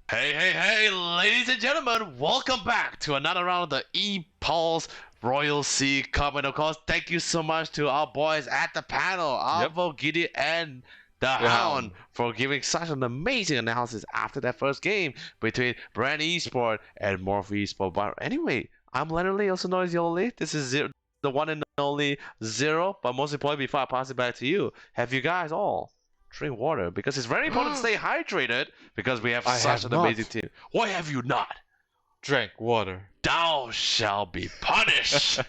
Hey, ladies and gentlemen, welcome back to another round of the Epulze Royal Sea Cup. And of course, thank you so much to our boys at the panel, Alvo, Giddy, and the Hound, for giving such an amazing analysis after that first game between Bren Esports and Morph Esports. But anyway, I'm Leonard Lee, also known as Yolo Lee. This is the one and only Zero. But most importantly, before I pass it back to you, have you guys all drink water? Because it's very important to stay hydrated because we have such an amazing team. Why have you not? Drank water. Thou shalt be punished.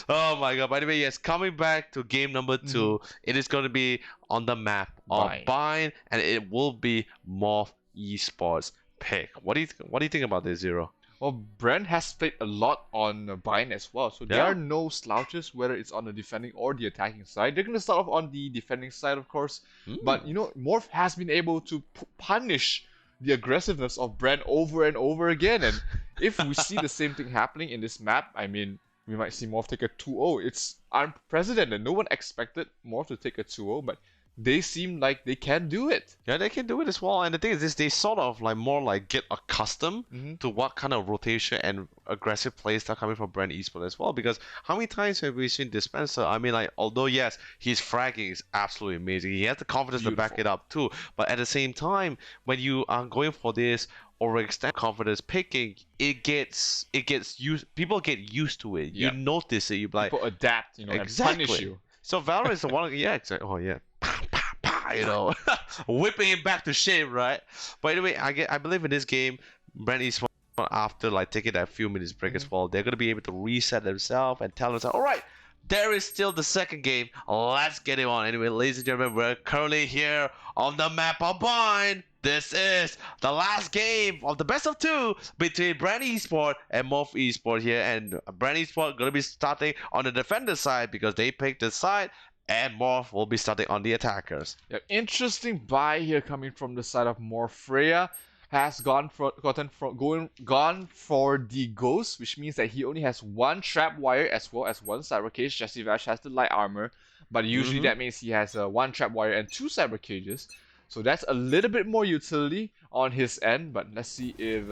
Oh my god. By the way, yes, coming back to game number 2, it is going to be on the map of Bind, and it will be Morph Esports pick. What do you think about this, Zero? Well, Bren has played a lot on Bind as well, so there are no slouches, whether it's on the defending or the attacking side. They're going to start off on the defending side, of course, but you know, Morph has been able to punish the aggressiveness of Bren over and over again, and if we see the same thing happening in this map, I mean, we might see Morph take a 2-0. It's unprecedented. No one expected Morph to take a 2-0, but they seem like they can do it. Yeah, they can do it as well. And the thing is this, they sort of like more like get accustomed to what kind of rotation and aggressive plays that are coming from Bren Esports as well. Because how many times have we seen Dispenser? I mean, like, although yes, his fragging is absolutely amazing. He has the confidence to back it up too. But at the same time, when you are going for this overextend confidence picking, it gets used. People get used to it. You notice it. You like people adapt, you know, and punish you. So VALORANT is the one. Yeah, exactly. Oh yeah. You know, whipping him back to shape, right? But anyway, I believe in this game, Bren Esports, after like taking that few minutes break as well, they're gonna be able to reset themselves and tell themselves, all right, there is still the second game. Let's get it on. Anyway, ladies and gentlemen, we're currently here on the map of Bind. This is the last game of the best of 2 between Bren Esports and Morph Esports here, and Bren Esports gonna be starting on the defender side because they picked the side. And Morph will be starting on the attackers. Yeah, interesting buy here coming from the side of Morph. Freya has gone for the ghost, which means that he only has one trap wire as well as one cyber cage. Jesse Vash has the light armor, but usually that means he has one trap wire and 2 cyber cages. So that's a little bit more utility on his end. But let's see if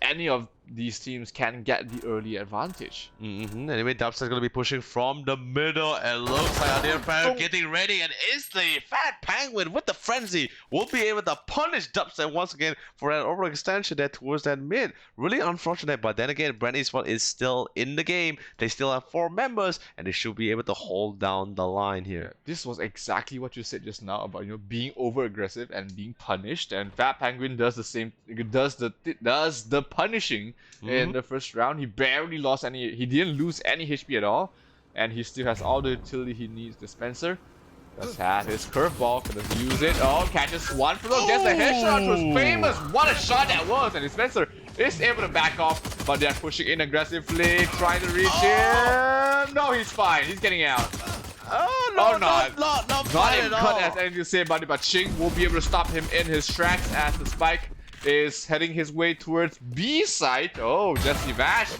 any of these teams can get the early advantage. Anyway, Dubstep's going to be pushing from the middle, and looks like Adir Farrow getting ready, and instantly Fat Penguin with the frenzy will be able to punish Dubstep once again for an overextension there towards that mid. Really unfortunate, but then again, Bren Esports is still in the game. They still have 4 members, and they should be able to hold down the line here. This was exactly what you said just now about, you know, being over aggressive and being punished, and Fat Penguin does the same, does the punishing. In the first round, he barely lost any. He didn't lose any HP at all, and he still has all the utility he needs. Dispenser does have his curveball, gonna use it. Oh, catches one from the gets a headshot, which was famous. What a shot that was! And Dispenser is able to back off, but they're pushing in aggressively, trying to reach him. No, he's fine. He's getting out. Oh no, not even cut as anything to say about it, but Ching will be able to stop him in his tracks as the spike is heading his way towards B side. Oh, Jesse Vash.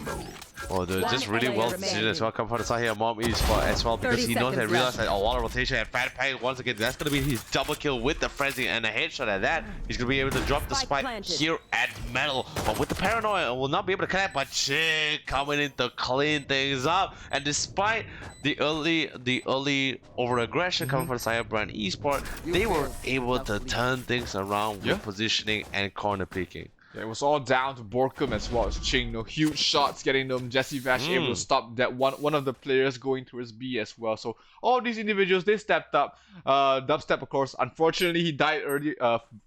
Oh, dude, just really well decision as well. Come from the side here, Morph Esports as well, because he knows and realized that a lot of rotation and Fat Peg once again. That's gonna be his double kill with the frenzy and a headshot at that. He's gonna be able to drop the spike here at Metal, but with the paranoia, will not be able to connect. But Chick coming in to clean things up, and despite the early over aggression coming from the side of Bren Esports, they were able to turn things around with positioning and corner picking. Yeah, it was all down to Borkum as well as Ching. No huge shots getting them. Jesse Vash able to stop that one of the players going towards B as well. So all these individuals, they stepped up. Dubstep, of course, unfortunately he died early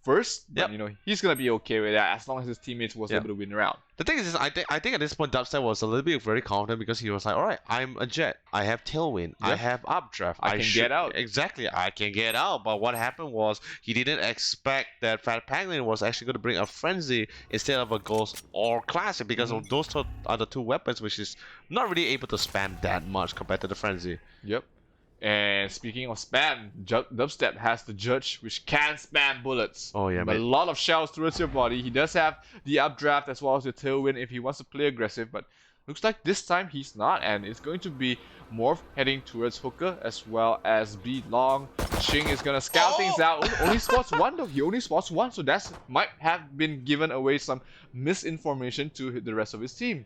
first. But you know, he's gonna be okay with that as long as his teammates was able to win around. The thing is, I think at this point Dubstep was a little bit very confident because he was like, all right, I'm a jet. I have tailwind. I have updraft. I can get out. Exactly, I can get out. But what happened was he didn't expect that Fat Penguin was actually going to bring a frenzy instead of a ghost or classic, because of those are the 2 weapons which is not really able to spam that much compared to the frenzy. Yep. And speaking of spam, Dubstep has the Judge, which can spam bullets. Oh yeah, a lot of shells towards your body. He does have the updraft as well as the tailwind if he wants to play aggressive, but Looks like this time he's not, and it's going to be Morph heading towards Hooker as well as B long. Ching is gonna scout things out. Only spots one though. He only spots one, so that's might have been given away some misinformation to the rest of his team.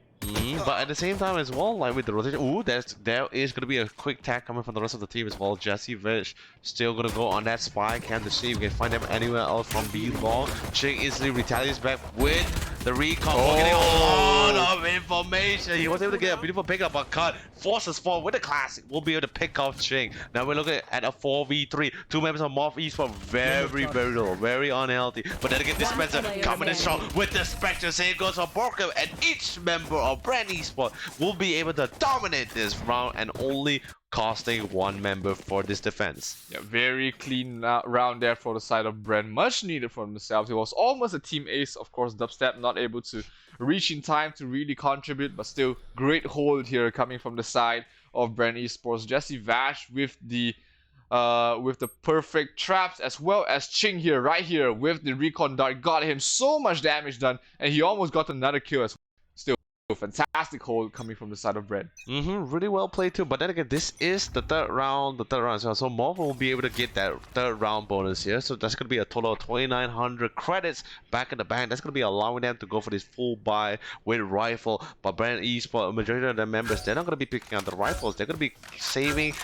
But at the same time as well, like with the rotation, there is gonna be a quick tag coming from the rest of the team as well. Jesse Vish still gonna go on that spy cam to see if we can find them anywhere else from B long. Ching instantly retaliates back with the recon, getting a lot of information. He was able to get a beautiful pickup, but cut forces forward with the classic. We'll be able to pick off Ching. Now we're looking at a 4v3. Two members of Morph Esports, very low, very unhealthy. But then again, Dispenser coming in strong with the Spectre. Same goes for Borkum, and each member of Bren Esports will be able to dominate this round and only costing one member for this defense. Yeah, very clean round there for the side of Bren. Much needed for themselves. It was almost a team ace. Of course, Dubstep not able to reach in time to really contribute, but still great hold here coming from the side of Bren Esports. Jesse Vash with the perfect traps, as well as Ching here, right here with the recon dart, got him so much damage done, and he almost got another kill as well. Still fantastic hold coming from the side of Bren. Really well played too. But then again, this is the third round. So Morph will be able to get that third round bonus here. So that's gonna be a total of 2,900 credits back in the bank. That's gonna be allowing them to go for this full buy with rifle. But Bren Esports, majority of the members, they're not gonna be picking out the rifles. They're gonna be saving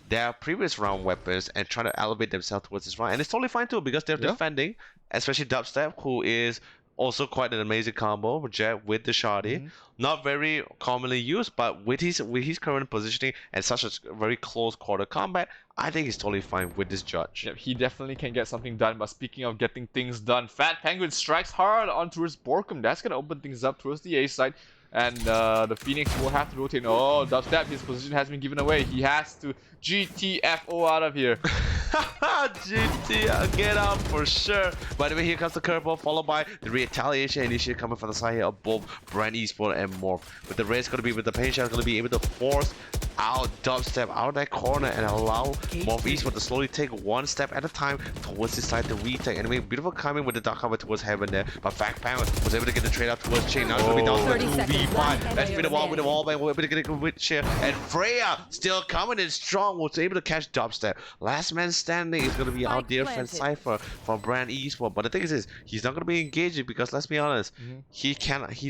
their previous round weapons and trying to elevate themselves towards this round. And it's totally fine too, because they're defending, especially Dubstep, who is also quite an amazing combo, Jet with the Shoddy. Not very commonly used, but with his current positioning and such a very close quarter combat, I think he's totally fine with this judge. Yep, he definitely can get something done. But speaking of getting things done, Fat Penguin strikes hard on towards Borkum. That's gonna open things up towards the A side. And the Phoenix will have to rotate. Oh, Dubstep, his position has been given away. He has to GTFO out of here. GT, get out for sure. By the way, here comes the curveball, followed by the retaliation initiative coming from the side here of both Bren Esports and Morph. With the race going to be, with the pain shot going to be able to force out Dubstep out of that corner and allow Morph Esports to slowly take one step at a time towards this side to retake. And beautiful coming with the dark cover towards heaven there. But Fat Penguin was able to get the trade up towards Chain. Now it's going to be down to 2v5. Let's fit the wall with the wall bang. We're able to get it with share. And Freya still coming in strong. Was able to catch Dubstep. Last man standing is going to be our dear friend Cypher from Bren Esports. But the thing is, he's not going to be engaging because let's be honest, he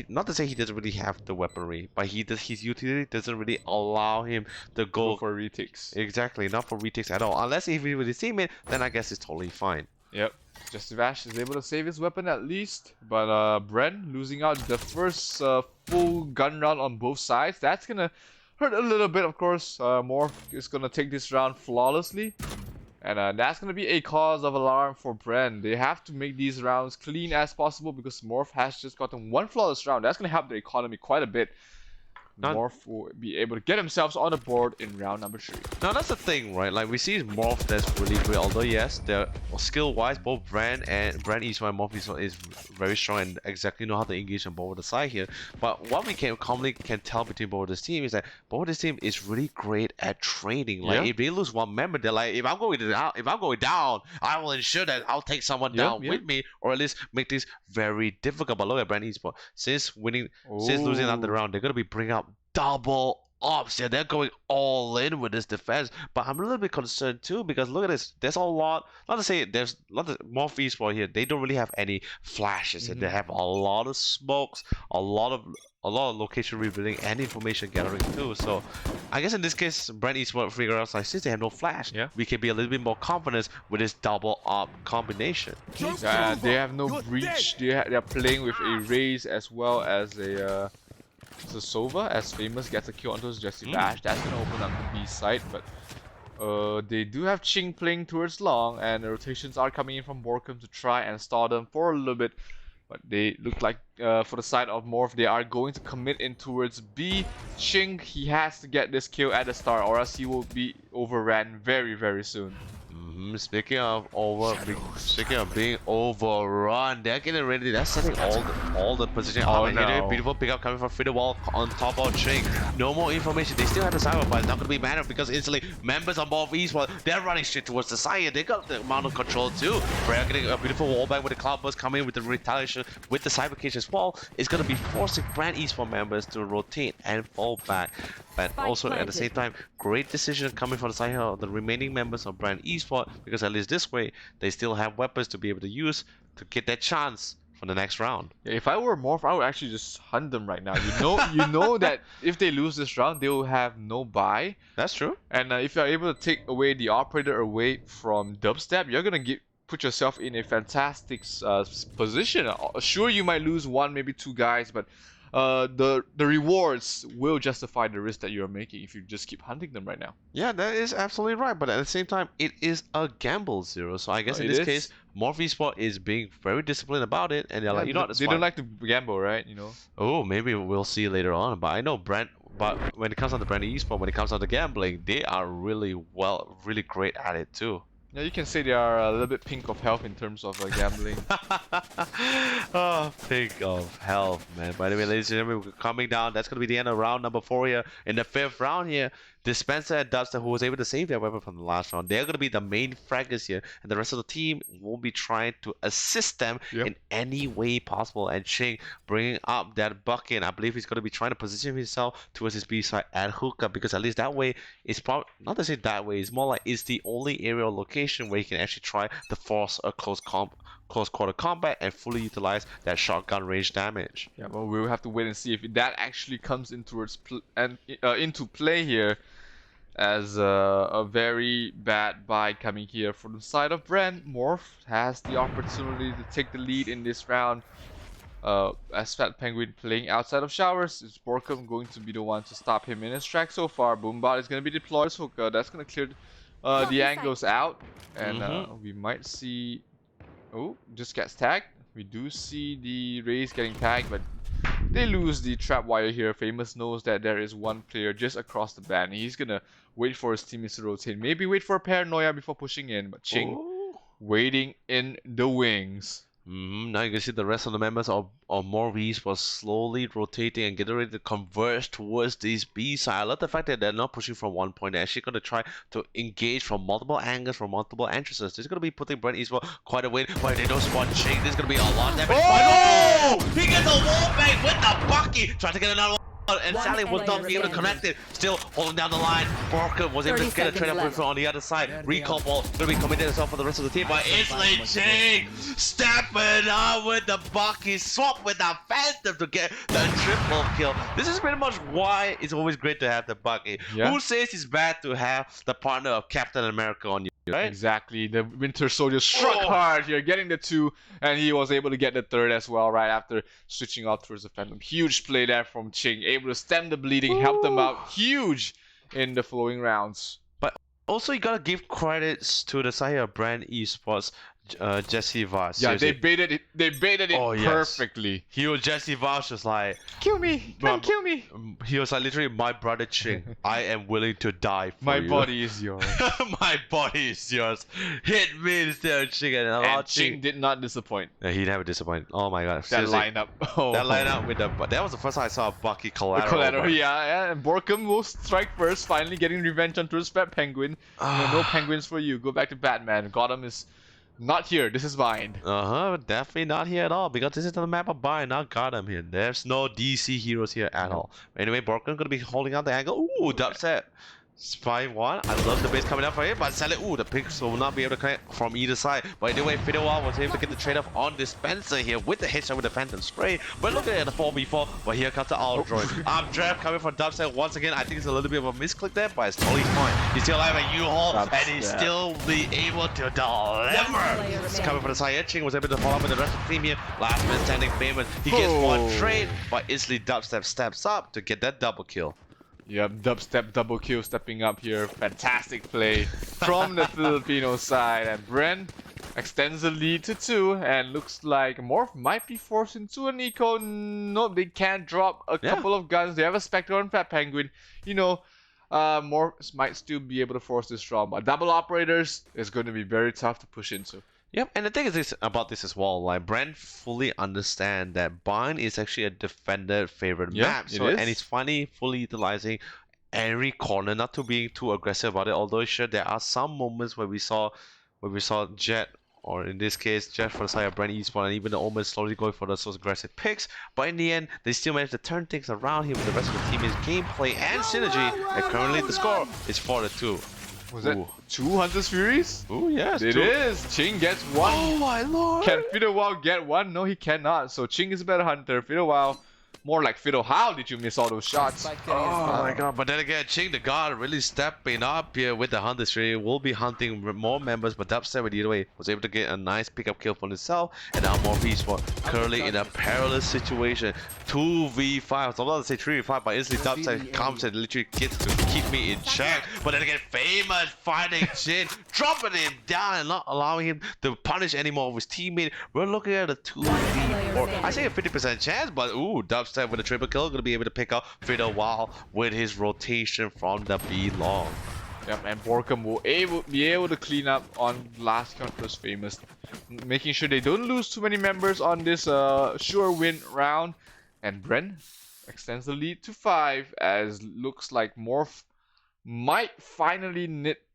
not to say he doesn't really have the weaponry, but his utility doesn't really allow him to go for retakes. Exactly, not for retakes at all. Unless if he was his teammate, then I guess it's totally fine. Yep. Jesse Vash is able to save his weapon at least, but Bren losing out the first full gun round on both sides. That's gonna hurt a little bit, of course. Morph is gonna take this round flawlessly, and that's gonna be a cause of alarm for Bren. They have to make these rounds clean as possible because Morph has just gotten one flawless round. That's gonna help the economy quite a bit. Morph will be able to get themselves on the board in round number 3. Now that's the thing, right? Like we see Morph that's really great. Although yes, they're skill-wise, both Bren Esports and Morph Esports is very strong and exactly know how to engage on both of the side here. But what we commonly can tell between both of this team is that both of this team is really great at trading. Like if they lose one member, they're like, if I'm going down, I will ensure that I'll take someone down with me, or at least make this very difficult. But look at Bren Esports. Since losing out the round, they're gonna be bringing up double ops. Yeah, they're going all in with this defense. But I'm a little bit concerned too because look at this. There's a lot. Not to say there's not more Esports here. They don't really have any flashes. They have a lot of smokes, a lot of location revealing and information gathering too. So I guess in this case, Bren Esports figure out like since they have no flash, we can be a little bit more confident with this double op combination. They have no breach. They're playing with a Raze as well as a Sova, as Famous gets a kill onto his Jesse Bash. That's gonna open up the B side, but they do have Ching playing towards long, and the rotations are coming in from Borkum to try and stall them for a little bit. But they look like for the side of Morph, they are going to commit in towards B. Ching, he has to get this kill at the start, or else he will be overran very, very soon. Speaking of being overrun, they're getting ready. They're setting all the position up. And here, beautiful pickup coming from Fiddle Wall on top of Ching. No more information. They still have the cyber, but it's not going to be matter because instantly members of Morph Esports, they're running straight towards the side. They got the amount of control too. Bren getting a beautiful wall back with the Cloudburst coming with the retaliation with the cyber cage as well. It's going to be forcing Bren Esports members to rotate and fall back. But also at the same time, great decision coming from the side of the remaining members of Bren Esports, because at least this way they still have weapons to be able to use to get that chance for the next round. Yeah, if I were Morph, I would actually just hunt them right now. You know that if they lose this round, they will have no buy. That's true. And if you're able to take away the operator away from dubstep, you're gonna put yourself in a fantastic position. Sure, you might lose one, maybe two guys, but the rewards will justify the risk that you're making if you just keep hunting them right now. Yeah, that is absolutely right. But at the same time, it is a gamble, Zero. So I guess in this case, Morph Esports is being very disciplined about it, and they're like, you know what, they don't like to gamble, right? You know. Oh, maybe we'll see later on. But I know Brent. But when it comes on to Bren Esports, when it comes on to gambling, they are really great at it too. Yeah, you can say they are a little bit pink of health in terms of gambling. Oh, pink of health, man. By the way, ladies and gentlemen, we're coming down. That's going to be the end of round number 4 here. In the 5th round here, Dispenser and Dubster, who was able to save their weapon from the last round, they're going to be the main fraggers here. And the rest of the team will be trying to assist them in any way possible. And Ching bringing up that bucket. I believe he's going to be trying to position himself towards his B side at hookah, because at least that way, it's probably, not to say that way, it's more like it's the only aerial location where he can actually try to force a close quarter combat and fully utilize that shotgun range damage. Yeah, well, we'll have to wait and see if that actually comes into play here, as a very bad buy coming here from the side of Bren. Morph has the opportunity to take the lead in this round. As Fat Penguin playing outside of showers, is Borkum going to be the one to stop him in his track so far? Boombot is going to be deployed, so that's going to clear the angles out, and we might see. Oh, just gets tagged. We do see the Rays getting tagged, but they lose the trap wire here. Famous knows that there is one player just across the ban. He's gonna wait for his teammates to rotate. Maybe wait for a paranoia before pushing in, but Ching waiting in the wings. Now you can see the rest of the members of Morph Esports slowly rotating and getting ready to converge towards this B side. I love the fact that they're not pushing from one point. They're actually going to try to engage from multiple angles, from multiple entrances. This is going to be putting Bren Esports quite a way. But they don't spawn Ching. This is going to be a lot of damage. Oh! He gets a wall bang with the bucky. Trying to get another one. And Sally was not able to connect it. Still holding down the line. Borkum was able to get a trade up on the other side. Recall ball going to be committed as well for the rest of the team. But Isley Ching stepping up with the Bucky. Swap with the Phantom to get the triple kill. This is pretty much why it's always great to have the Bucky. Yeah. Who says it's bad to have the partner of Captain America on you? Right? Exactly. The Winter Soldier struck hard here, getting the 2, and he was able to get the 3rd as well right after switching out towards the Phantom. Huge play there from Ching, able to stem the bleeding, help them out huge in the following rounds. But also you gotta give credits to the side of Bren Esports. Jesse Voss. Yeah, they baited it perfectly. He was Jesse Voss, just like, kill me, come kill me. He was like, literally, my brother Ching, I am willing to die for you. My body is yours. My body is yours. Hit me instead of Ching. And Ching did not disappoint. Yeah, he never disappointed. Oh my god. That lineup. That lineup with that was the first time I saw a Bucky collateral. The collateral, yeah. And Borkum will strike first, finally getting revenge on his Fat Penguin. No penguins for you. Go back to Batman. Gotham is not here. This is Bind. Definitely not here at all, because this is the map of Bind, not Gotham here. There's no DC heroes here at all. Anyway, Borkum gonna be holding out the angle. Ooh, dubstep. 5-1. I love the base coming up for him, but Sally, the picks will not be able to connect from either side. But anyway, Fiddlewall was able to get the trade off on Dispenser here with the headshot with the Phantom Spray. But look at the 4v4, but here comes the Aldroid. Draft coming from Dubstep once again. I think it's a little bit of a misclick there, but it's totally fine. He's still have a U-Haul, and he's still be able to deliver. It's coming from the side. Ching was able to follow up with the rest of the team here. Last man standing payment. He gets one trade, but instantly Dubstep steps up to get that double kill. Yep, dubstep double kill stepping up here. Fantastic play from the Filipino side. And Bren extends the lead to 2. And looks like Morph might be forced into an eco. Nope, they can't drop a couple of guns. They have a Spectre on Fat Penguin. You know, Morph might still be able to force this draw, but double operators is going to be very tough to push into. Yep, and the thing is this, about this as well, like Bren fully understand that Bind is actually a defender favorite map, so and he's finally fully utilizing every corner, not to being too aggressive about it. Although sure there are some moments where we saw Jet, or in this case Jet for the side of Bren Esports, and even the Omen slowly going for those aggressive picks, but in the end they still managed to turn things around here with the rest of the team's gameplay and synergy, and currently the score is 4-2. Was that 2 Hunter's Furies? Oh yes, it is. Ching gets one. Oh my lord! Can Fiddle Wow get one? No, he cannot. So Ching is a better hunter. Fiddle Wow, more like Fiddle. How did you miss all those shots? Oh my god! But then again, Ching the God really stepping up here with the Hunter Tree. Will be hunting more members, but Dubstep with either way was able to get a nice pickup kill for himself, and now Morph Esports currently in a perilous situation. 2v5. I was about to say 3v5, but instantly Dubstep comes and literally gets to keep me in check. But then again, Famous finding Jin, dropping him down and not allowing him to punish any more of his teammate. We're looking at a 2v4. I say a 50% chance, but ooh, Dubstep with a triple kill, gonna be able to pick up Fiddle Wow with his rotation from the B long. Yep, and Borkum will be able to clean up on last counter's Famous, making sure they don't lose too many members on this sure win round. And Bren extends the lead to 5, as looks like Morph might finally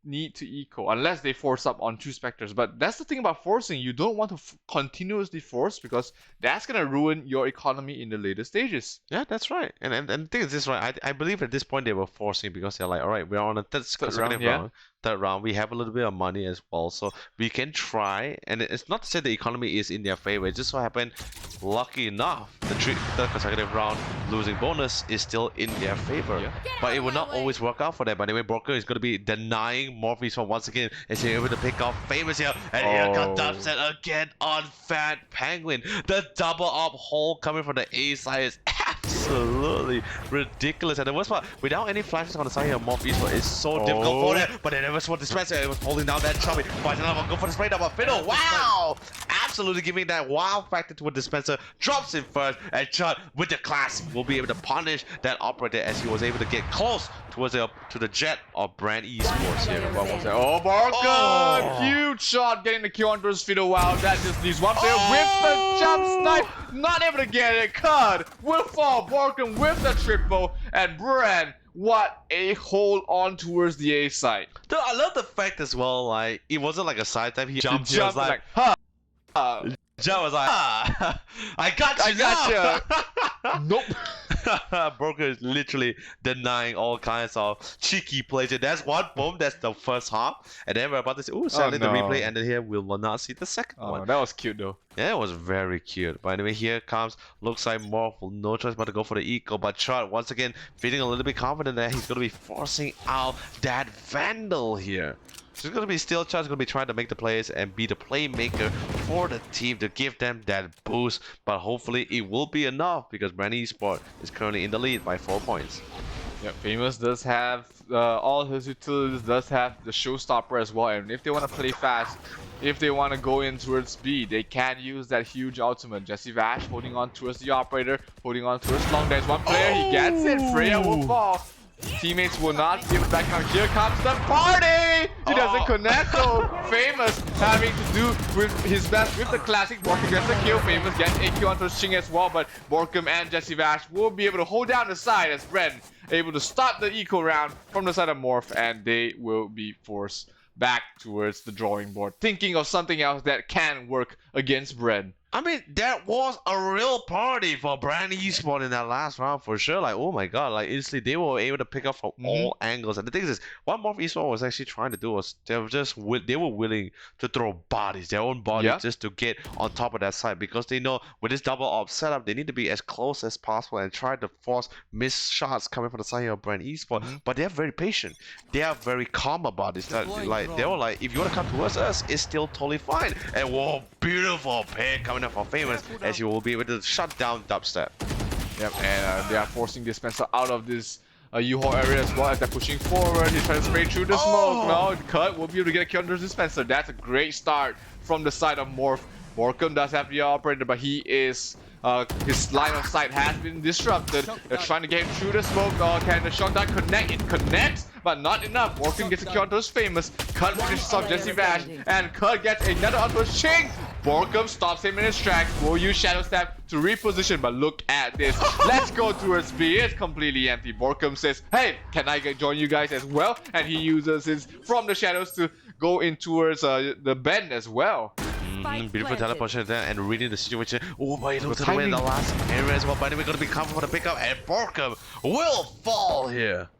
need to eco, unless they force up on 2 Spectres. But that's the thing about forcing. You don't want to continuously force, because that's going to ruin your economy in the later stages. Yeah, that's right. And the thing is this, right? I believe at this point they were forcing because they're like, all right, we're on a third round. Third round, we have a little bit of money as well, so we can try. And it's not to say the economy is in their favor. It just so happened, lucky enough, the third consecutive round losing bonus is still in their favor. Yeah. But it will not always work out for them. But anyway, Broker is going to be denying Morph Esports once again, and he's able to pick off Famous here. And here comes Dubstep again on Fat Penguin. The double up hole coming from the A side is absolutely ridiculous. And the worst part, without any flashes on the side here, Morph Esports is so difficult for them. But they never saw Dispenser. It was holding down that chubby. Finds another one, go for the spray double. Fiddle, wow! Absolutely giving that wow factor to a Dispenser. Drops in first, and Chud with the class will be able to punish that operator as he was able to get close towards to the jet of Bren Esports here. What was that? Oh, Barca! Huge shot getting the kill onto his Fiddle. Wow, that just leaves one player with the jump snipe. Not able to get it. Cud will fall. Barca with the triple, and Bren, what a hold on towards the A side. Dude, I love the fact as well, like, it wasn't like a side type. He jumped like, huh. Joe was like, I got you. Nope. Broker is literally denying all kinds of cheeky plays. And that's one boom. That's the first half. And then we're about to say, ooh, sadly the replay ended here. We will not see the second one. That was cute though. Yeah, it was very cute. But anyway, here comes, looks like Morph, no choice but to go for the eco. But Chud, once again, feeling a little bit confident that he's going to be forcing out that Vandal here. So it's going to be still Chud's going to be trying to make the plays and be the playmaker for the team to give them that boost. But hopefully it will be enough, because Bren Esports is currently in the lead by 4 points. Yeah, Famous does have all his utilities, does have the showstopper as well. And if they want to play fast, if they want to go in towards B, they can use that huge ultimate. Jesse Vash holding on towards the operator, holding on towards long. There's one player, he gets it. Freya will fall. Teammates will not be able to back out. Here comes the party! He doesn't connect, so Famous having to do with his best with the classic. Borkum gets the kill. Famous gets a kill onto Ching as well, but Borkum and Jesse Vash will be able to hold down the side as Bren able to stop the eco round from the side of Morph, and they will be forced back towards the drawing board, thinking of something else that can work against Bren. I mean, that was a real party for Bren Esports in that last round for sure. Like, oh my god, like instantly they were able to pick up from all angles. And the thing is, what Morph Esports was actually trying to do was they were willing to throw bodies, their own bodies, just to get on top of that side, because they know with this double op setup, they need to be as close as possible and try to force missed shots coming from the side of Bren Esports. But they're very patient. They are very calm about this. Like, they were like, if you want to come towards us, it's still totally fine. And whoa, beautiful pick coming for Famous, as you will be able to shut down Dubstep. Yep, and they are forcing Dispenser out of this U-Haul area as well as they're pushing forward. He's trying to spray through the smoke. No, Cut will be able to get a kill under Dispenser. That's a great start from the side of Morph. Borkum does have the operator, but he is his line of sight has been disrupted. They're trying to get him through the smoke. Oh, can the shotgun connect? It connects, but not enough. Borkum gets a kill onto his famous. Cut finishes off Jesse Vash, and Cut gets another onto his Ching. Borkum stops him in his tracks. Will use Shadow Step to reposition, but look at this. Let's go towards B. It's completely empty. Borkum says, "Hey, can I join you guys as well?" And he uses his from the shadows to go in towards the bend as well. Beautiful teleportation there and reading the situation. Oh, but he looks to win the last area as well. By the way, going to be coming for the pickup, and Borkum will fall here.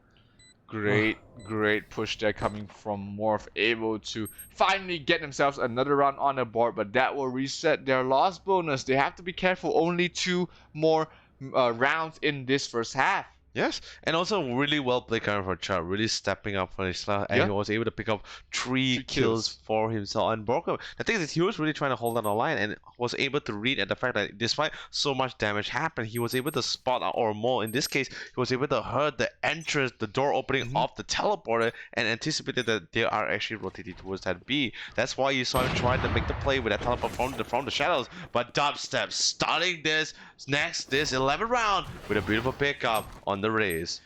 Great push there coming from Morph, able to finally get themselves another round on the board, but that will reset their loss bonus. They have to be careful. Only 2 more rounds in this first half. Yes, and also really well played for Chad, really stepping up for his slot, and he was able to pick up 3 kills for himself. And Borkum, the thing is, he was really trying to hold on the line and was able to read at the fact that despite so much damage happened, he was able to spot out, or more in this case, he was able to heard the entrance, the door opening of the teleporter, and anticipated that they are actually rotating towards that B. That's why you saw him trying to make the play with that teleport from the shadows. But Dubstep starting this 11th round with a beautiful pickup on the raise.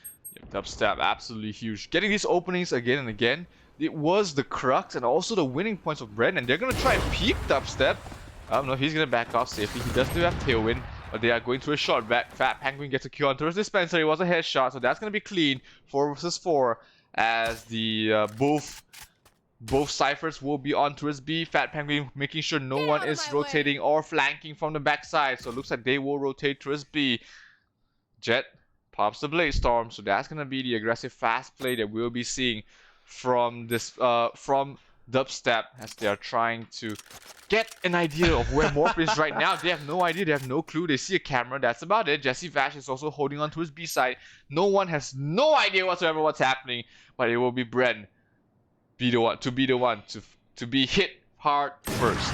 Dubstep absolutely huge. Getting these openings again and again, it was the crux and also the winning points of Bren, and they're gonna try and peek Dubstep. I don't know, he's gonna back off safely. He does still have Tailwind, but they are going to a shot back. Fat Penguin gets a kill onto his dispenser. It was a headshot, so that's gonna be clean. 4 versus 4 as the both ciphers will be on towards B. Fat Penguin making sure no one is rotating or flanking from the backside. So it looks like they will rotate towards B. Jet pops the Blade Storm. So that's going to be the aggressive fast play that we'll be seeing from this from Dubstep as they are trying to get an idea of where Morph is right now. They have no idea. They have no clue. They see a camera. That's about it. Jesse Vash is also holding on to his B side. No one has no idea whatsoever what's happening. But it will be Bren. Be the one to be hit hard first.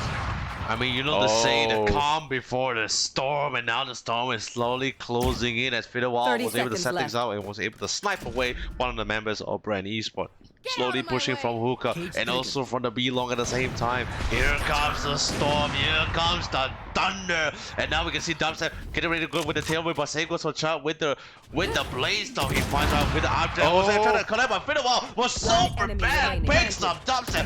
I mean, you know the saying, the calm before the storm, and now the storm is slowly closing in as Fiddlewall was able to set things out and was able to snipe away one of the members of Bren Esports. Slowly pushing from hookah and also from the B long at the same time. Here comes the storm, here comes the thunder, and now we can see Dubstep getting ready to go with the tailwind, but same goes for Chad with the Blaze Storm. He finds out with the object. Was trying to connect, but Fiddlewall was super bad. Picks up Dubstep.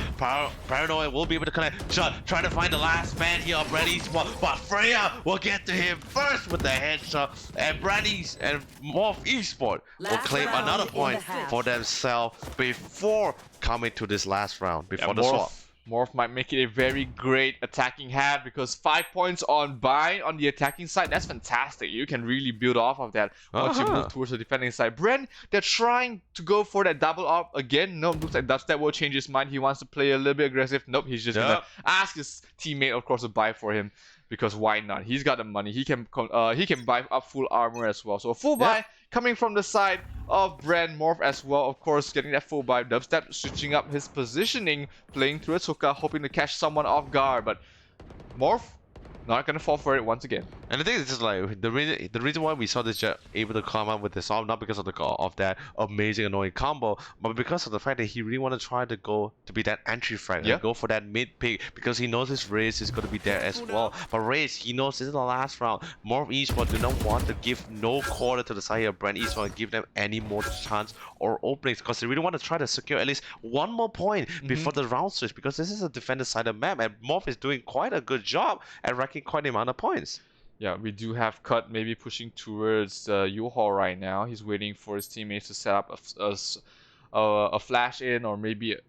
Paranoid will be able to connect. Chad trying to find the last man here of Bren Esports, but Freya will get to him first with the headshot, and Bren and Morph Esports will claim another point for themselves before coming to this last round, before the swap. Morph might make it a very great attacking half because 5 points on Bind on the attacking side. That's fantastic. You can really build off of that once you move towards the defending side. Bren, they're trying to go for that double up again. No, looks like Dubstep will change his mind. He wants to play a little bit aggressive. Nope, he's just gonna ask his teammate, of course, to buy for him. Because why not? He's got the money. He can buy up full armor as well. So a full buy coming from the side of Bren. Morph as well, of course, getting that full buy. Dubstep switching up his positioning, playing through a hookah, hoping to catch someone off guard. But Morph not gonna fall for it once again. And the thing is, just like the reason why we saw this Jet able to come up with this solve, not because of that amazing annoying combo, but because of the fact that he really want to try to go to be that entry frag and go for that mid pick, because he knows his race is going to be there as well. But race, he knows this is the last round. Morph Esports do not want to give no quarter to the side of Bren Esports and give them any more chance or openings, because they really want to try to secure at least one more point before the round switch, because this is a defender side of map and Morph is doing quite a good job at racking quite the amount of points. Yeah, we do have Cut maybe pushing towards U-Haul right now. He's waiting for his teammates to set up a flash in, or maybe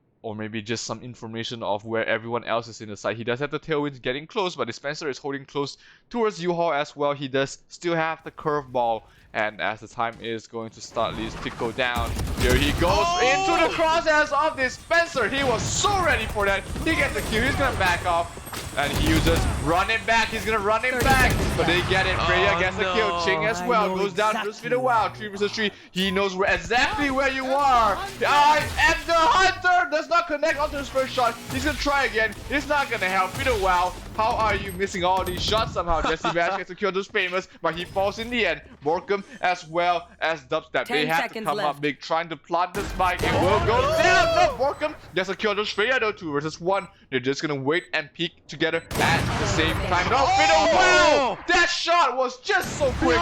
just some information of where everyone else is in the site. He does have the tailwinds getting close, but Dispenser is holding close towards U-Haul as well. He does still have the curveball, and as the time is going to start, leaves Pico down. Here he goes into the crosshairs of Dispenser. He was so ready for that. He gets the kill. He's gonna back off. And he uses run him back. He's gonna run him back. But they get it. Freya gets the kill. Ching as well goes down to the speed of wow. 3 versus 3. He knows exactly where you are. I am the hunter. Does not connect onto his first shot. He's gonna try again. It's not gonna help. Speed of wow. How are you missing all these shots somehow? Jesse Bash gets the kill to Famous, but he falls in the end. Borkum Borkum as well as Dubstep. They 10 have to seconds come left. up big, trying to plant the spike. It will go down. No, Borkum gets secured those Freya though, 2 versus 1. They're just gonna wait and peek together at the same time. No, Fiddle, wow! That shot was just so quick.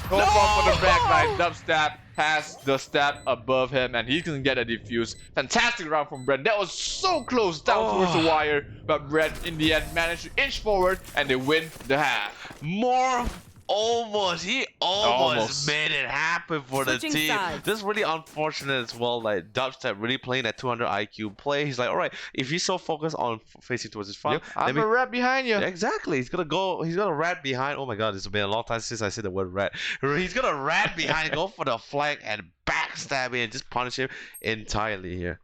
Go for the backline. Dubstep has the stab above him and he's gonna get a defuse. Fantastic round from Bren. That was so close down towards the wire, but Bren in the end managed to inch forward and they win the half. Morph he almost made it happen for the Switching team. sides. This is really unfortunate as well. Like Dubstep really playing that 200 IQ play. He's like, all right, if he's so focused on facing towards his front, I'm a rat behind you. Exactly. He's gonna rat behind. Oh my god, it's been a long time since I said the word rat. He's gonna rat behind, go for the flank and backstab him and just punish him entirely here.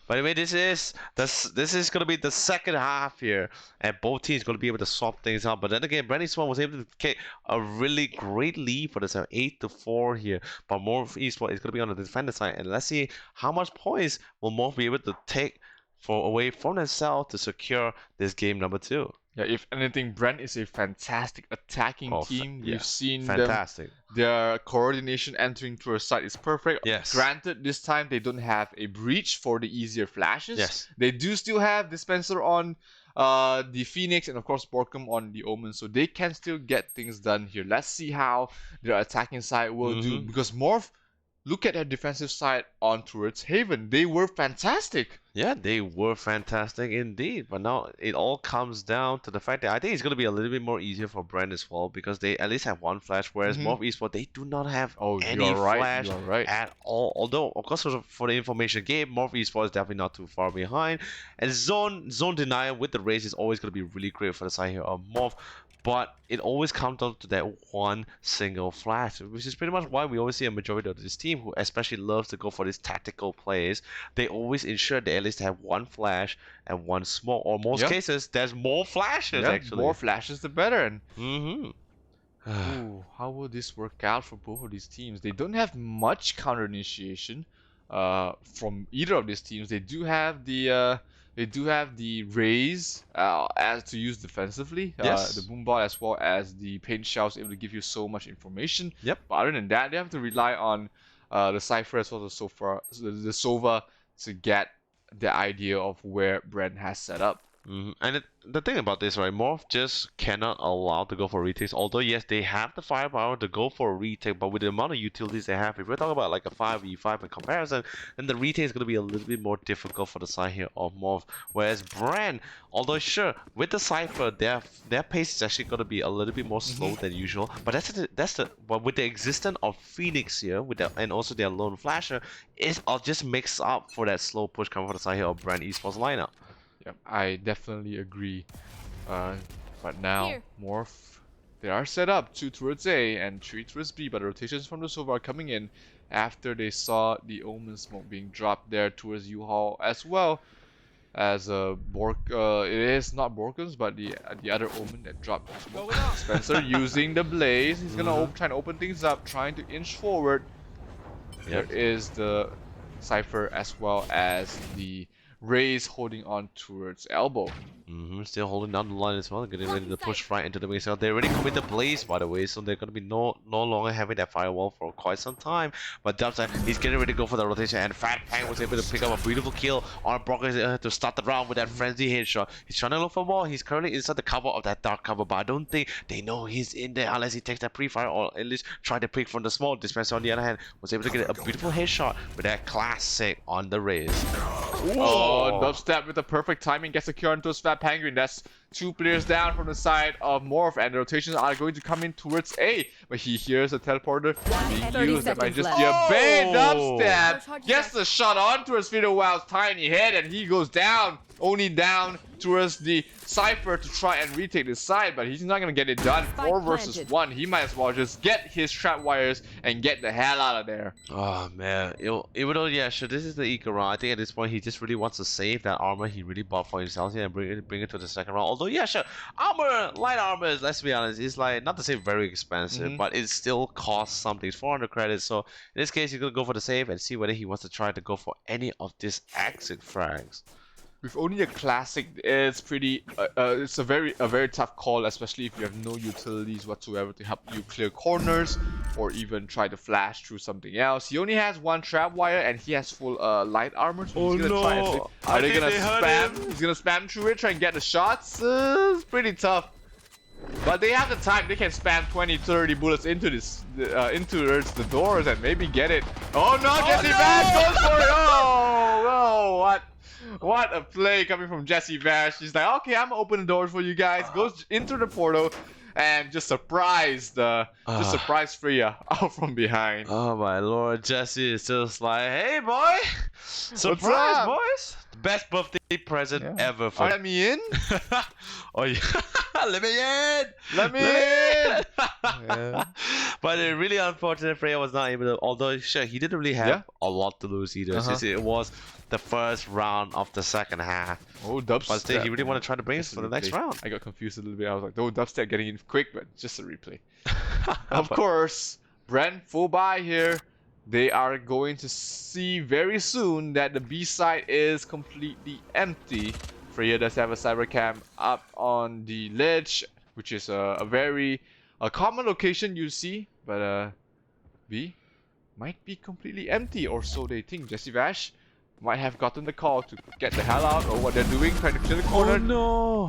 By the way, this is gonna be the second half here, and both teams gonna be able to swap things out. But then again, Bren Esports was able to get a really great lead for this 8-4 here. But Morph Esports is gonna be on the defender side, and let's see how much points will Morph be able to take away from themselves to secure this game number 2. Yeah, if anything, Bren is a fantastic attacking team. We've seen fantastic. Their coordination entering through a site is perfect. Yes. Granted, this time they don't have a breach for the easier flashes. Yes. They do still have Dispenser on the Phoenix and of course Borkum on the Omen, so they can still get things done here. Let's see how their attacking side will do, because Morph, look at their defensive side on towards Haven. They were fantastic. Yeah, they were fantastic indeed. But now it all comes down to the fact that I think it's going to be a little bit more easier for Bren as well, because they at least have one flash, whereas Morph Esports, they do not have any flash at all. Although, of course, for the information game, Morph Esports is definitely not too far behind. And zone denial with the race is always going to be really great for the side here of Morph. But it always comes down to that one single flash, which is pretty much why we always see a majority of this team who especially loves to go for these tactical plays. They always ensure they at least have one flash and one smoke, or most cases, there's more flashes actually. More flashes the better. And ooh, how will this work out for both of these teams? They don't have much counter initiation from either of these teams. They do have the raise as to use defensively. The boombot as well as the paint shells able to give you so much information. Yep. But other than that, they have to rely on the Cypher as well as the Sova to get the idea of where Bren has set up. And the thing about this, right, Morph just cannot allow to go for retakes. Although, yes, they have the firepower to go for a retake, but with the amount of utilities they have, if we're talking about like a 5v5 in comparison, then the retake is going to be a little bit more difficult for the side here of Morph. Whereas Bren, although sure, with the Cypher, their pace is actually going to be a little bit more slow than usual. But but with the existence of Phoenix here, and also their lone flasher, I'll just mix up for that slow push coming from the side here of Bren Esports lineup. Yep, I definitely agree. But now, Morph, they are set up 2 towards A and 3 towards B, but the rotations from the Sova are coming in after they saw the Omen smoke being dropped there towards U-Haul, as well as it is not Borkum's, but the other Omen that dropped smoke. Spencer using the Blaze. He's gonna try and open things up, trying to inch forward. There is the Cypher as well as the Raze holding on towards elbow. Still holding down the line as well, getting ready to push right into the wing. So they already committed Blaze, by the way, so they're going to be no longer having that firewall for quite some time. But Dubstep, he's getting ready to go for the rotation, and Fat Pang was able to pick up a beautiful kill on Broker to start the round with that frenzy headshot. He's trying to look for more. He's currently inside the cover of that dark cover, but I don't think they know he's in there unless he takes that pre-fire or at least try to pick from the small. Dispenser, on the other hand, was able to get a beautiful headshot with that classic on the Raze. Oh, Dubstep with the perfect timing gets secured into his Fat Penguin. That's 2 players down from the side of Morph, and the rotations are going to come in towards A. But he hears a teleporter being used. That might just be a bait. Dubstep gets the shot on towards Fiddle Wow's tiny head, and he goes down. Only down towards the Cypher to try and retake the side, but he's not going to get it done. 4 versus 1. He might as well just get his trap wires and get the hell out of there. Oh man, even though, yeah, sure, this is the eco round, I think at this point he just really wants to save that armor he really bought for himself here and bring it to the second round. Although, yeah, sure, light armor is, let's be honest, is like, not to say very expensive, but it still costs something. It's 400 credits, so in this case, he's going to go for the save and see whether he wants to try to go for any of these exit frags. with only a classic, it's pretty. It's a very tough call, especially if you have no utilities whatsoever to help you clear corners or even try to flash through something else. He only has one trap wire and he has full light armor, so he's gonna try. And are they gonna spam? He's gonna spam through it, try and get the shots. It's pretty tough. But they have the time. They can spam 20, 30 bullets into this, towards the doors and maybe get it. Oh no, Jesse Vash goes for it! Oh, what a play coming from Jesse Vash. He's like, okay, I'm gonna open the doors for you guys. Goes into the portal and just surprise Freya out from behind. Oh my lord, Jesse is just like, hey boy, surprise boys. The best birthday present ever for let me in. Oh yeah. Let me in! Let me in! Yeah. But it really unfortunate Freya was not able to, although sure, he didn't really have a lot to lose either. Since it was the first round of the second half. Oh, Dubstep. But still, he really want to try to bring us for the next round. I got confused a little bit. I was like, oh, Dubstep getting in quick, but just a replay. Of course, Bren full buy here. They are going to see very soon that the B side is completely empty. Freya does have a cyber cam up on the ledge, which is a very common location you see, but B might be completely empty, or so they think. Jesse Vash might have gotten the call to get the hell out, or what they're doing, trying to clear the corner. Oh no!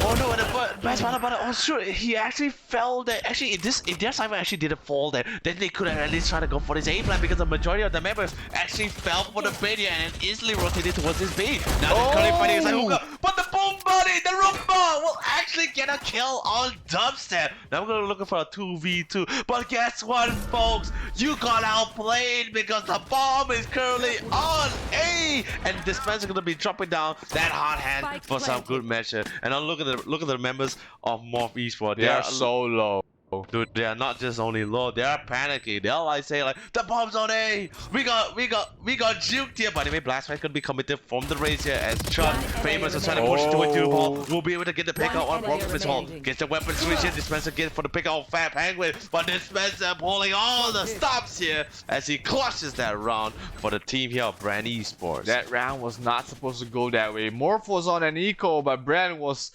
Oh no! And the best part about it, oh sure, he actually fell there. Actually, if their cyber actually didn't fall there, then they could have at least tried to go for this A plan, because the majority of the members actually fell for the bait here and then easily rotated towards this B. Now they're currently fighting inside hookah, but the boom buddy, the Roomba will actually get a kill on Dubstep. Now we're gonna looking for a 2v2, but guess what, folks? You got outplayed because the bomb is currently on A, and Dispenser gonna be dropping down that hard hand for some good measure. And now look at the members of Morph Esports. They are so low. Dude, they are not just only low, they are panicking. They're like saying like, the bomb's on A! We got juked here. By the way, Blastfight could be committed from the race here as Chun Famous is trying to push to a 2-ball. We'll be able to get the pick out on Broken as well. Gets the weapon switch here. Dispenser gets for the pick out Fat Penguin, but Dispenser pulling all the stops here as he clutches that round for the team here of Bren Esports. That round was not supposed to go that way. Morph was on an eco, but Bren was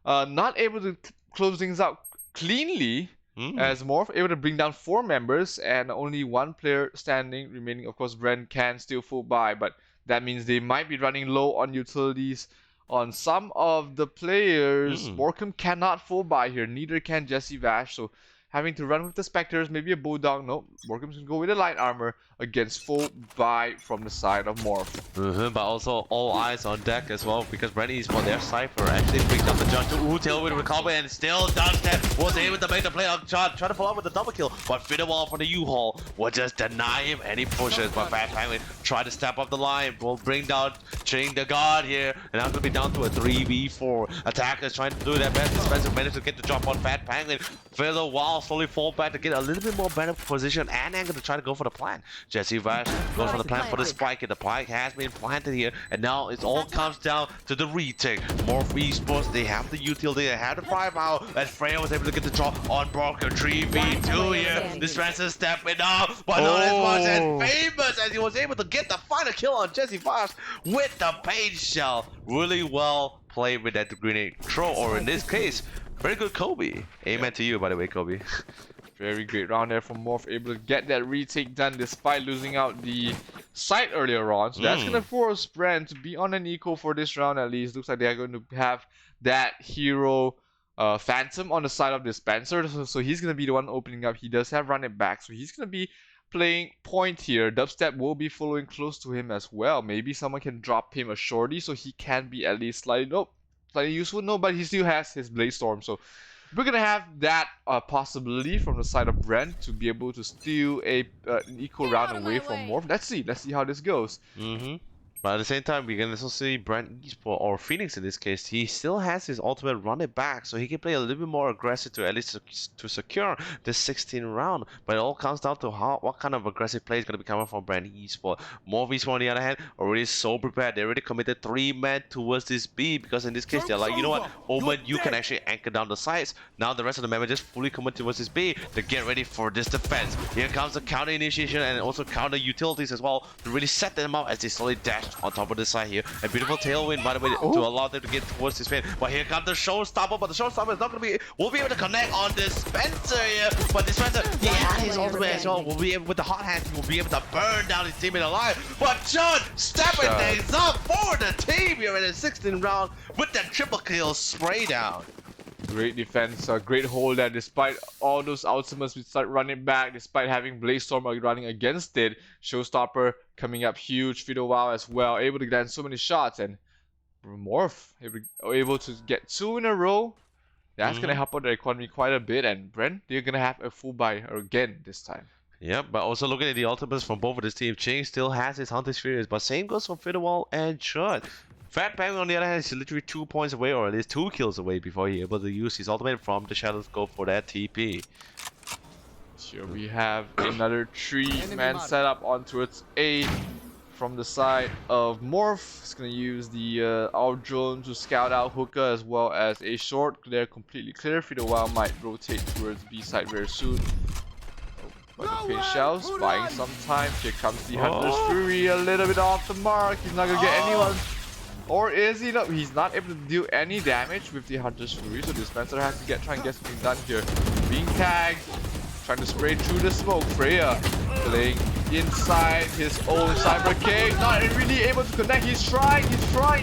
not able to close things out cleanly. As Morph able to bring down 4 members and only 1 player standing remaining. Of course, Bren can still full buy, but that means they might be running low on utilities on some of the players. Morcom cannot full buy here, neither can Jesse Vash, so having to run with the Spectres, maybe a Bulldog. Nope, Morcom's gonna go with the light armor against full buy from the side of Morph. But also all eyes on deck as well, because Bren Esports, their Cypher actually brings up the jump to tailwind recovery, and still Dubstep was able to make the play on John, trying to follow up with the double kill, but Fiddlewall from the U-Haul will just deny him any pushes. But Fat Penguin try to step up the line, will bring down Ching the God here, and now going to be down to a 3v4. Attackers trying to do their best. Dispenser managed to get the drop on Fat Penguin. Fiddlewall slowly fall back to get a little bit more better position, and then going to try to go for the plan. Jesse Vash goes for the plan for the spike, and the spike has been planted here, and now it all comes down to the retake. Morph Esports, they have the utility, they have the firepower, as Freya was able to get the drop on Broken 3v2 here. Dispenser stepping up, but not as much as Famous, as he was able to get the final kill on Jesse Vash with the paint shell. Really well played with that grenade throw, or in this case, very good Kobe. Amen to you, by the way, Kobe. Very great round there from Morph, able to get that retake done despite losing out the site earlier on. So that's going to force Bren to be on an eco for this round at least. Looks like they are going to have that hero Phantom on the side of Dispenser. So he's going to be the one opening up. He does have run it back. So he's going to be playing point here. Dubstep will be following close to him as well. Maybe someone can drop him a shorty so he can be at least slightly useful. No, but he still has his Blaze Storm. So we're going to have that possibility from the side of Bren to be able to steal an eco round away from Morph. Let's see how this goes. But at the same time, we can also see Bren Esports, or Phoenix in this case, he still has his ultimate run it back, so he can play a little bit more aggressive to at least to secure this 16th round. But it all comes down to what kind of aggressive play is going to be coming from Bren Esports. Morph Esports, on the other hand, already so prepared. They already committed 3 men towards this B, because in this case, they're like, you know what, Omen, you can actually anchor down the sides. Now the rest of the members just fully commit towards this B to get ready for this defense. Here comes the counter initiation and also counter utilities as well to really set them up as they slowly dash on top of this side here. A beautiful tailwind, by the way, to allow them to get towards this pin. But here comes the showstopper, but the showstopper is not going to be, will be able to connect on Dispenser here. But Dispenser, he has his ultimate as well. Will be able, with the hot hands, he will be able to burn down his teammate alive. But Chud stepping things up for the team here in the 16th round with that triple kill spray down. Great defense, a great hold there despite all those ultimates we start running back, despite having Blaze Storm running against it. Showstopper coming up huge, Fido Wow as well, able to land so many shots, and Morph able to get 2 in a row. That's gonna help out the economy quite a bit, and Bren, they're gonna have a full buy again this time. Yep, but also looking at the ultimates from both of this team, Ching still has his Hunter Spheres, but same goes for Fiddlewall and Chud. Fat Penguin on the other hand is literally 2 points away, or at least 2 kills away before he's able to use his ultimate from the Shadows go for that TP. Here we have another 3-man setup on towards A from the side of Morph. He's going to use the out drone to scout out Hookah as well as A short. They're completely clear. Fido Wow might rotate towards B side very soon. But the Pain Shells buying some time. Here comes the Hunter's Fury, a little bit off the mark. He's not going to get anyone. Or is he not? He's not able to do any damage with the Hunter's Fury, so Dispenser has to try and get something done here. Being tagged, trying to spray through the smoke. Freya playing inside his own Cyber King, not really able to connect. He's trying,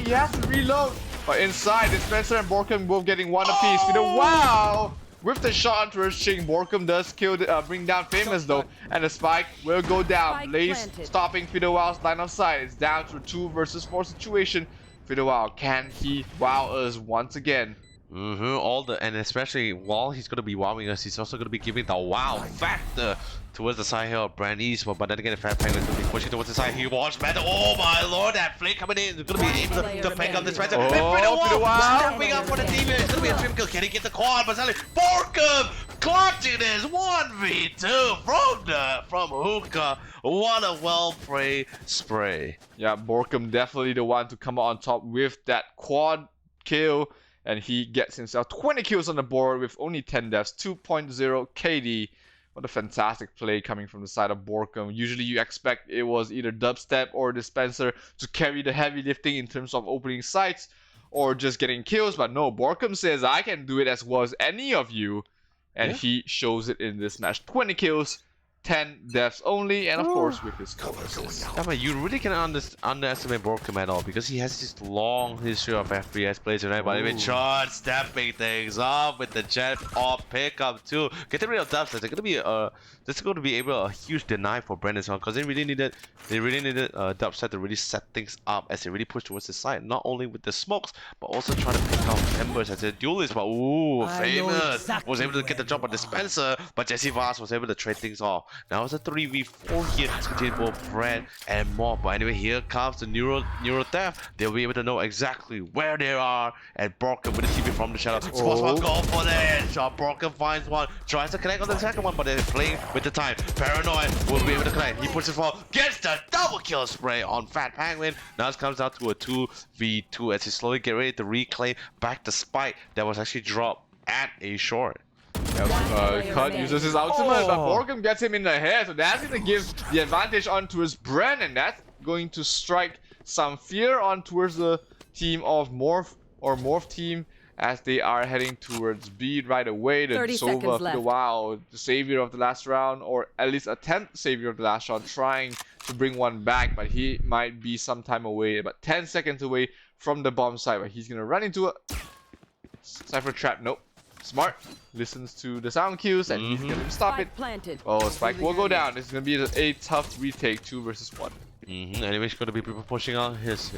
he has to reload. But inside, Dispenser and Borkum both getting 1 apiece. Wow! With the shot towards Ching, Borkum does kill, bring down Famous though, and the spike will go down. Blaze stopping Fido Wow's line of sight. It's down to a 2 versus 4 situation. Fido Wow, can he wow us once again? And especially while he's gonna be wowing us, he's also gonna be giving the wow factor towards the side here of Bren Esports. But then again, the Fat Penguin is gonna be pushing towards the side. He watch better. Oh my lord, that flame coming in is gonna be able to pick up this Spencer. Fido Wow stepping up for the team. It's gonna be a trim kill. Can he get the quad? But suddenly, Borkum clutching this 1v2 from Hookah. What a well-played spray. Yeah, Borkum definitely the one to come out on top with that quad kill. And he gets himself 20 kills on the board with only 10 deaths, 2.0 KD. What a fantastic play coming from the side of Borkum. Usually you expect it was either Dubstep or Dispenser to carry the heavy lifting in terms of opening sights or just getting kills. But no, Borkum says, I can do it as well as any of you. And he shows it in this match. 20 kills, 10 deaths only, and of course with his colors. Yeah, but you really cannot underestimate Borkum at all because he has this long history of FPS plays tonight. But even Chud stepping things up with the jet off pickup too. Getting rid of dubstep, that's going to be a huge deny for Bren as well because they really needed dubstep to really set things up as they really push towards the side. Not only with the smokes, but also trying to pick out embers as a duelist. But Famous was able to get the jump on Dispenser, but Jesse Vaz was able to trade things off. Now it's a 3v4 here between both Bren and Morph. But anyway, here comes the Neuro Theft. They'll be able to know exactly where they are. And Borkum with the TP from the shadow. Spot go for the headshot. Borkum finds one. Tries to connect on the second one, but they're playing with the time. Paranoid will be able to connect. He pushes forward. Gets the double kill spray on Fat Penguin. Now it comes out to a 2v2 as he slowly get ready to reclaim back the spike that was actually dropped at A short. Cut uses his ultimate, but Borkum gets him in the head, so that's going to give the advantage on towards Bren, and that's going to strike some fear on towards the team of Morph, or Morph team, as they are heading towards B right away. The Sova, the savior of the last round, or at least attempt savior of the last round, trying to bring one back, but he might be some time away, about 10 seconds away from the bomb site, but he's going to run into a Cypher Trap. Nope. Smart. Listens to the sound cues and he's gonna stop it. Oh, Spike will go down. It's gonna be a tough retake, 2 versus 1. Anyway, he's gonna be pushing on his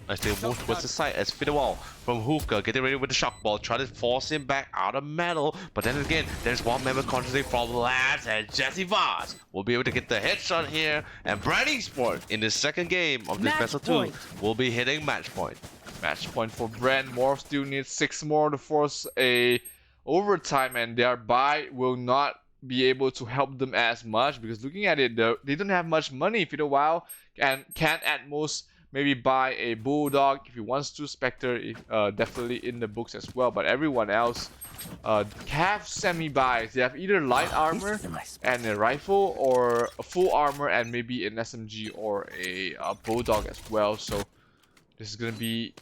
as they move towards the side as Fiddlewall from Hookah getting ready with the shock ball, try to force him back out of metal. But then again, there's one member contributing from Labs, and Jesse Vaz will be able to get the headshot here. And Bren Esports in the second game of this Vessel 2 will be hitting match point. Match point for Bren. Morph still needs 6 more to force a overtime, and their buy will not be able to help them as much because looking at it, they don't have much money. Fido Wow and can't at most maybe buy a Bulldog if he wants to. Spectre, definitely in the books as well. But everyone else have semi-buys. They have either light armor and a rifle, or a full armor and maybe an SMG or a Bulldog as well. So this is gonna be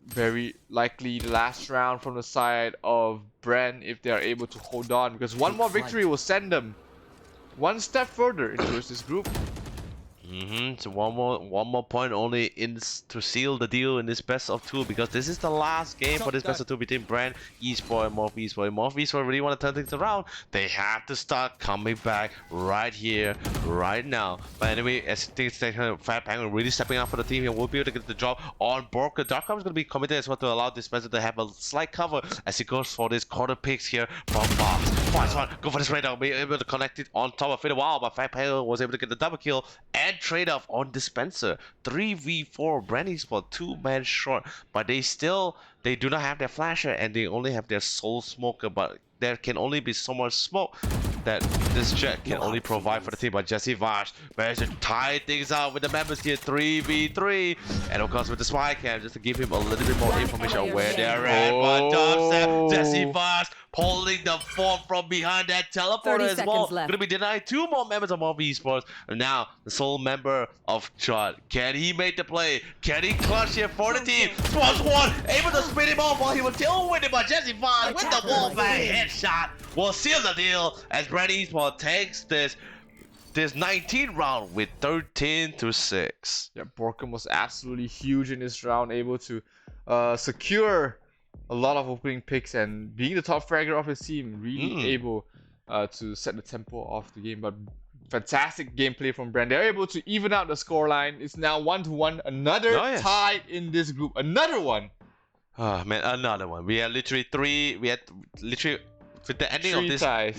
very likely the last round from the side of Bren if they are able to hold on, because one more victory will send them one step further into this group. So one more point only in to seal the deal in this best of two, because this is the last game for this best of two between Bren, Esports, and Morph Esports. Morph Esports really want to turn things around. They have to start coming back right here, right now. But anyway, as things take, Fat Penguin really stepping up for the team here. Will be able to get the job on Borka. Dark Cover is going to be committed as well to allow this Spencer to have a slight cover as he goes for this quarter picks here from Fox. Fox one, go for this radar, be able to connect it on top of it a while, but Fat Penguin was able to get the double kill and trade off on Dispenser. 3v4, Bren Esports 2-man short, but they do not have their flasher and they only have their soul smoker, but there can only be so much smoke that this Jet can only provide for the team. But Jesse Vash managed to tie things out with the members here, 3v3, and of course with the spy cam just to give him a little bit more information on where they're at. But Jesse Vash pulling the form from behind that teleporter as well. Gonna be denied two more members of Morph Esports. And now the sole member of Chud. Can he make the play? Can he clutch here for the team? Swans one, able to spin him off while he was still winning, but Jesse Vash with the wallbang headshot will seal the deal as Bren Esports takes this 19th round with 13-6. Yeah, Borkum was absolutely huge in this round, able to secure a lot of opening picks and being the top fragger of his team, really able to set the tempo of the game. But fantastic gameplay from Bren. They're able to even out the scoreline. It's now 1-1. Another tie in this group. Another one. Oh man, another one. We had literally with the ending of this ties.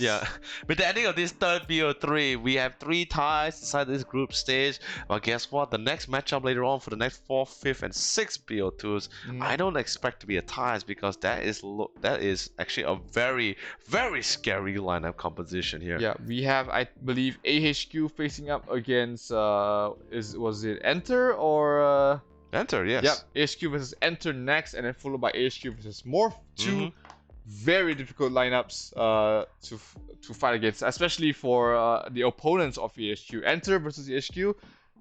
With the ending of this third BO3, we have 3 ties inside this group stage. But guess what? The next matchup later on for the next 4th, 5th, and 6th BO2s, I don't expect to be a ties, because that is actually a very, very scary lineup composition here. Yeah, we have, I believe, AHQ facing up against was it Enter or Enter, yes. Yep, AHQ versus Enter next, and then followed by AHQ versus Morph. Two very difficult lineups to fight against, especially for the opponents of AHQ. Enter versus AHQ,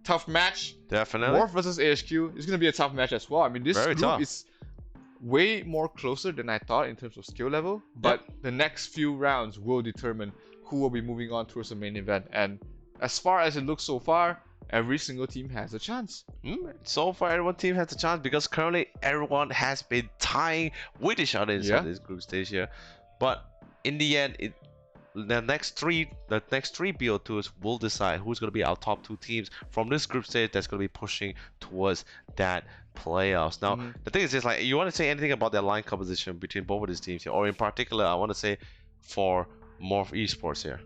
tough match. Definitely. Morph versus AHQ is going to be a tough match as well. I mean, this group is way more closer than I thought in terms of skill level, but the next few rounds will determine who will be moving on towards the main event. And as far as it looks so far, every single team has a chance. So far, every team has a chance, because currently everyone has been tying with each other inside this group stage here. But in the end, the next three BO2s will decide who's going to be our top 2 teams from this group stage that's going to be pushing towards that playoffs. Now, the thing is, just like, you want to say anything about their line composition between both of these teams here, or in particular, I want to say for Morph Esports here.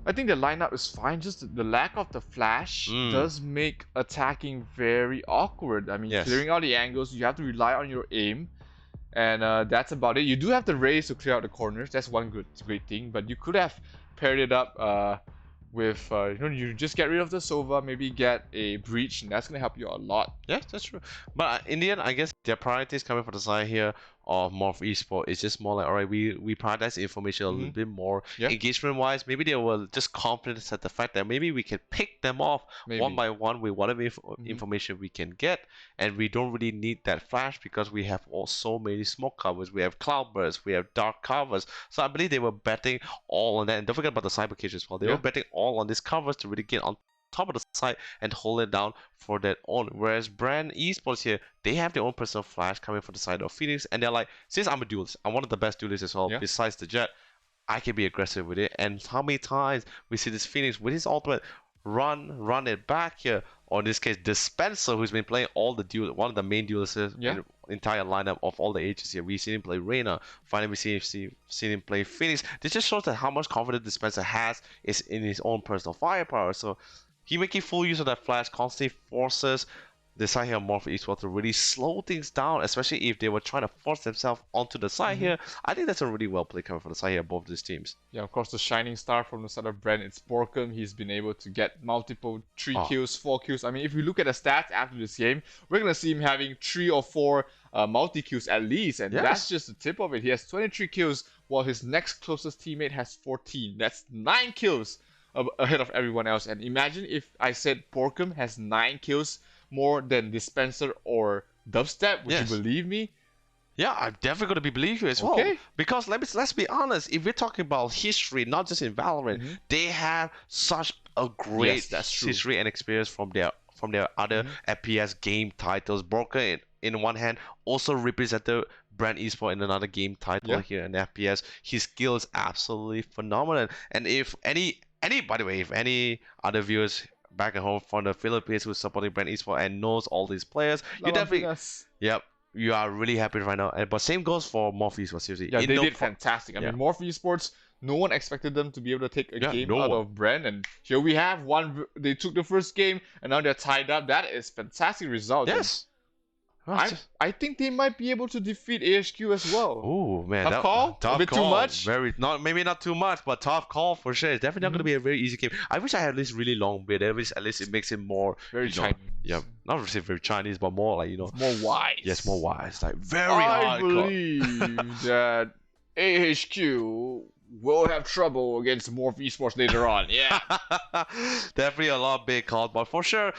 I think the lineup is fine, just the lack of the flash does make attacking very awkward. I mean, clearing out the angles, you have to rely on your aim, and that's about it. You do have the raise to clear out the corners, that's one great thing, but you could have paired it up with, you just get rid of the Sova, maybe get a Breach, and that's going to help you a lot. Yeah, that's true. But in the end, I guess their priorities coming from the side here of Morph Esports is just more like, alright, we prioritize information a little bit more. Engagement wise, maybe they were just confident at the fact that maybe we can pick them off one by one with whatever information we can get, and we don't really need that flash because we have so many smoke covers, we have cloudbursts, we have dark covers. So I believe they were betting all on that. And don't forget about the cyber cage as well. They were betting all on these covers to really get on top of the site and hold it down for that own. Whereas Bren Esports here, they have their own personal flash coming from the side of Phoenix, and they're like, since I'm a duelist, I'm one of the best duelists as well, besides the Jet, I can be aggressive with it. And how many times we see this Phoenix with his ultimate run it back here, or in this case Dispenser, who's been playing all the one of the main duelists in the entire lineup of all the ages here. We've seen him play Reyna, finally we seen him play Phoenix. This just shows that how much confidence Dispenser has is in his own personal firepower. So he making full use of that flash, constantly forces the side here of Morph Esports to really slow things down, especially if they were trying to force themselves onto the side here. I think that's a really well played coming from the side here of both these teams. Yeah, of course, the shining star from the side of Bren, it's Borkum. He's been able to get multiple 3 kills, 4 kills. I mean, if we look at the stats after this game, we're going to see him having 3 or 4 multi-kills at least. And that's just the tip of it. He has 23 kills, while his next closest teammate has 14. That's 9 kills ahead of everyone else. And imagine if I said Borkum has 9 kills more than Dispenser or Dubstep. Would you believe me? Yeah, I'm definitely going to believe you as well. Because let's be honest, if we're talking about history, not just in Valorant, they have such a great history and experience from their other FPS game titles. Broker in one hand also represented Bren Esports in another game title here in FPS. His skill is absolutely phenomenal. And if by the way, if any other viewers back at home from the Philippines who's supporting Bren Esports and knows all these players, you definitely you are really happy right now. But same goes for Morph Esports, seriously. Yeah, they did fantastic. I mean, Morph Esports, no one expected them to be able to take a game out of Bren, and here we have one. They took the first game, and now they're tied up. That is fantastic result. Yes. I think they might be able to defeat AHQ as well. Oh man, tough call. Tough a bit call. Too much. Maybe not too much, but tough call for sure. It's definitely not going to be a very easy game. I wish I had this really long beard. At least it makes it more very Chinese. Yeah, not really very Chinese, but more like more wise. Yes, more wise. Like very I hardcore. believe that AHQ will have trouble against Morph Esports later on. Yeah, definitely a lot of big calls, but for sure,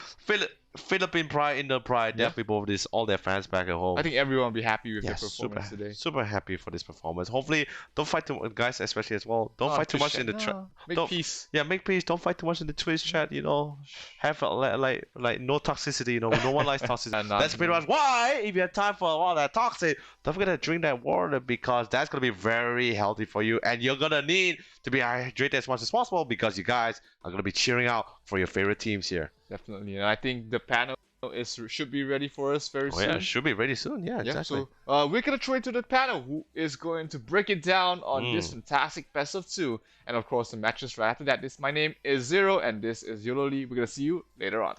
Philippine pride, Indian pride, definitely both this all their fans back at home. I think everyone will be happy with their performance today. Super happy for this performance. Hopefully, don't fight too much, guys, especially as well. Don't fight too much in the chat. Make peace. Yeah, make peace. Don't fight too much in the Twitch chat. You know, have like no toxicity. You know, no one likes toxicity. That's pretty much why. If you have time for all that toxic, don't forget to drink that water because that's gonna be very healthy for you, and you're gonna need to be hydrated as much as possible because you guys are gonna be cheering out for your favorite teams here. Definitely, and I think the panel should be ready for us very soon. Yeah, should be ready soon. Yeah, exactly. So we're gonna throw it to the panel who is going to break it down on this fantastic best of 2, and of course the matches right after that. My name is Zero, and this is Yololi. We're gonna see you later on.